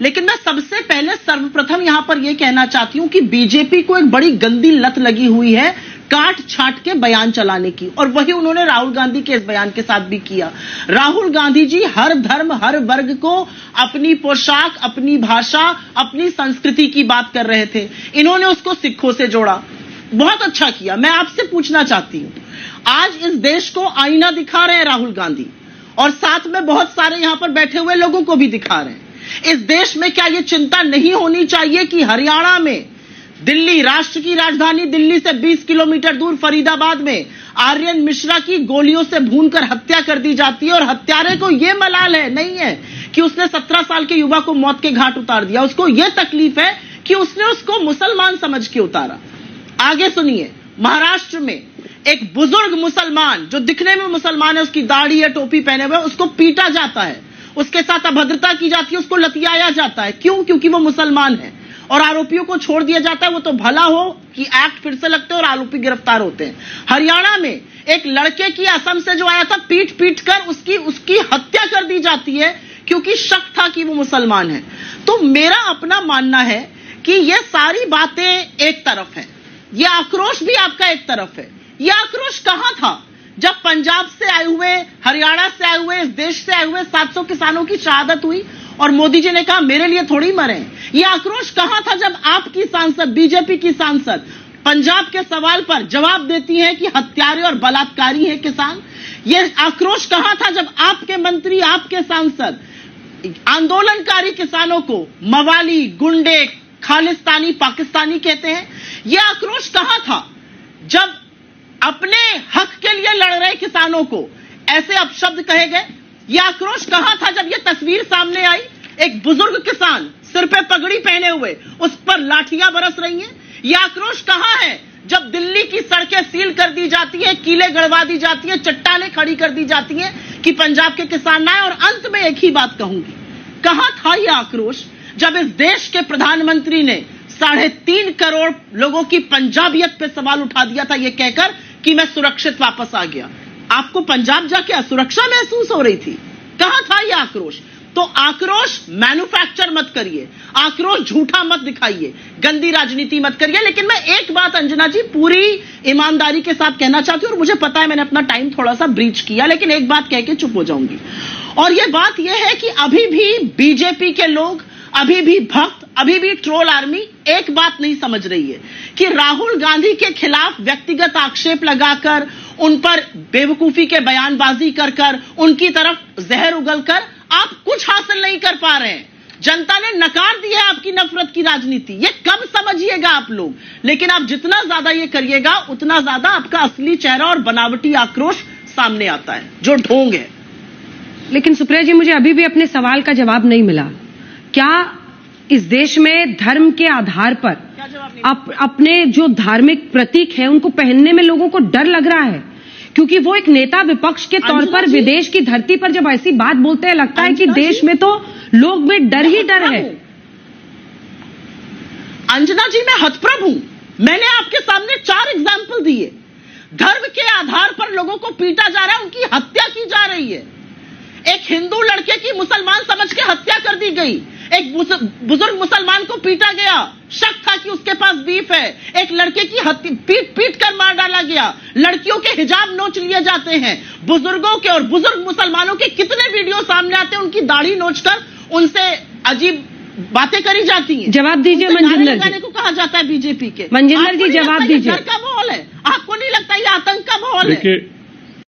लेकिन मैं सबसे पहले सर्वप्रथम यहां पर यह कहना चाहती हूं कि बीजेपी को एक बड़ी गंदी लत लगी हुई है काट छाट के बयान चलाने की, और वही उन्होंने राहुल गांधी के इस बयान के साथ भी किया। राहुल गांधी जी हर धर्म हर वर्ग को अपनी पोशाक, अपनी भाषा, अपनी संस्कृति की बात कर रहे थे, इन्होंने उसको सिखों से जोड़ा। बहुत अच्छा किया। मैं आपसे पूछना चाहती हूं, आज इस देश को आईना दिखा रहे हैं राहुल गांधी, और साथ में बहुत सारे यहां पर बैठे हुए लोगों को भी दिखा रहे हैं। इस देश में क्या यह चिंता नहीं होनी चाहिए कि हरियाणा में, दिल्ली, राष्ट्र की राजधानी दिल्ली से 20 किलोमीटर दूर फरीदाबाद में आर्यन मिश्रा की गोलियों से भूनकर हत्या कर दी जाती है, और हत्यारे को यह मलाल है नहीं है कि उसने 17 साल के युवा को मौत के घाट उतार दिया, उसको यह तकलीफ है कि उसने उसको मुसलमान समझ के उतारा। आगे सुनिए, महाराष्ट्र में एक बुजुर्ग मुसलमान जो दिखने में मुसलमान है, उसकी दाढ़ी है, टोपी पहने हुए, उसको पीटा जाता है, उसके साथ अभद्रता की जाती है, उसको लतियाया जाता है। क्यों? क्योंकि वो मुसलमान है, और आरोपियों को छोड़ दिया जाता है। वो तो भला हो कि एक्ट फिर से लगते हैं और आरोपी गिरफ्तार होते हैं। हरियाणा में एक लड़के की असम से जो आया था, पीट पीट कर उसकी हत्या कर दी जाती है क्योंकि शक था कि वो मुसलमान है। तो मेरा अपना मानना है कि ये सारी बातें एक तरफ है, ये आक्रोश भी आपका एक तरफ है। ये आक्रोश कहां था जब पंजाब से आए हुए, हरियाणा से आए हुए, इस देश से आए हुए 700 किसानों की शहादत हुई और मोदी जी ने कहा मेरे लिए थोड़ी मरे? ये आक्रोश कहां था जब आपकी सांसद, बीजेपी की सांसद पंजाब के सवाल पर जवाब देती हैं कि हत्यारे और बलात्कारी हैं किसान? ये आक्रोश कहां था जब आपके मंत्री, आपके सांसद आंदोलनकारी किसानों को मवाली, गुंडे, खालिस्तानी, पाकिस्तानी कहते हैं? ये आक्रोश कहां था जब अपने हक के लिए लड़ रहे किसानों को ऐसे अपशब्द कहे गए? ये आक्रोश कहां था जब ये तस्वीर सामने आई, एक बुजुर्ग किसान सिर पे पगड़ी पहने हुए, उस पर लाठियां बरस रही हैं? ये आक्रोश कहां है जब दिल्ली की सड़कें सील कर दी जाती हैं, कीले गड़वा दी जाती हैं, चट्टानें खड़ी कर दी जाती हैं कि पंजाब के किसान ना आए? और अंत में एक ही बात कहूंगी, कहां था यह आक्रोश जब इस देश के प्रधानमंत्री ने 3.5 करोड़ लोगों की पंजाबियत पे सवाल उठा दिया था, यह कहकर कि मैं सुरक्षित वापस आ गया? आपको पंजाब जाके असुरक्षा महसूस हो रही थी? कहां था यह आक्रोश? तो आक्रोश मैन्युफैक्चर मत करिए, आक्रोश झूठा मत दिखाइए, गंदी राजनीति मत करिए। लेकिन मैं एक बात अंजना जी पूरी ईमानदारी के साथ कहना चाहती हूं, और मुझे पता है मैंने अपना टाइम थोड़ा सा ब्रीच किया, लेकिन एक बात कह के चुप हो जाऊंगी, और यह बात यह है कि अभी भी बीजेपी के लोग, अभी भी भक्त, अभी भी ट्रोल आर्मी एक बात नहीं समझ रही है कि राहुल गांधी के खिलाफ व्यक्तिगत आक्षेप लगाकर, उन पर बेवकूफी के बयानबाजी कर कर, उनकी तरफ जहर उगलकर आप कुछ हासिल नहीं कर पा रहे हैं। जनता ने नकार दी है आपकी नफरत की राजनीति, ये कब समझिएगा आप लोग? लेकिन आप जितना ज्यादा ये करिएगा उतना ज्यादा आपका असली चेहरा और बनावटी आक्रोश सामने आता है, जो ढोंग है। लेकिन सुप्रिया जी, मुझे अभी भी अपने सवाल का जवाब नहीं मिला। क्या इस देश में धर्म के आधार पर अपने जो धार्मिक प्रतीक है उनको पहनने में लोगों को डर लग रहा है? क्योंकि वो एक नेता विपक्ष के तौर पर विदेश की धरती पर जब ऐसी बात बोलते हैं, लगता है कि देश में तो लोग में डर ही डर है। अंजना जी, मैं हतप्रभ हूं। मैंने आपके सामने 4 एग्जाम्पल दिए। धर्म के आधार पर लोगों को पीटा जा रहा है, उनकी हत्या की जा रही है। एक हिंदू लड़के की मुसलमान समझ के हत्या कर दी गई, एक बुजुर्ग मुसलमान को पीटा गया, शक था कि उसके पास बीफ है, एक लड़के की पीट पीट कर मार डाला गया, लड़कियों के हिजाब नोच लिए जाते हैं, बुजुर्गों के और बुजुर्ग मुसलमानों के कितने वीडियो सामने आते हैं, उनकी दाढ़ी नोचकर उनसे अजीब बातें करी जाती हैं। जवाब दीजिए मनजिंदर जी। को कहा जाता है बीजेपी के। मनजिंदर जी जवाब दीजिए। डर का माहौल है, आपको नहीं लगता ये आतंक का माहौल है?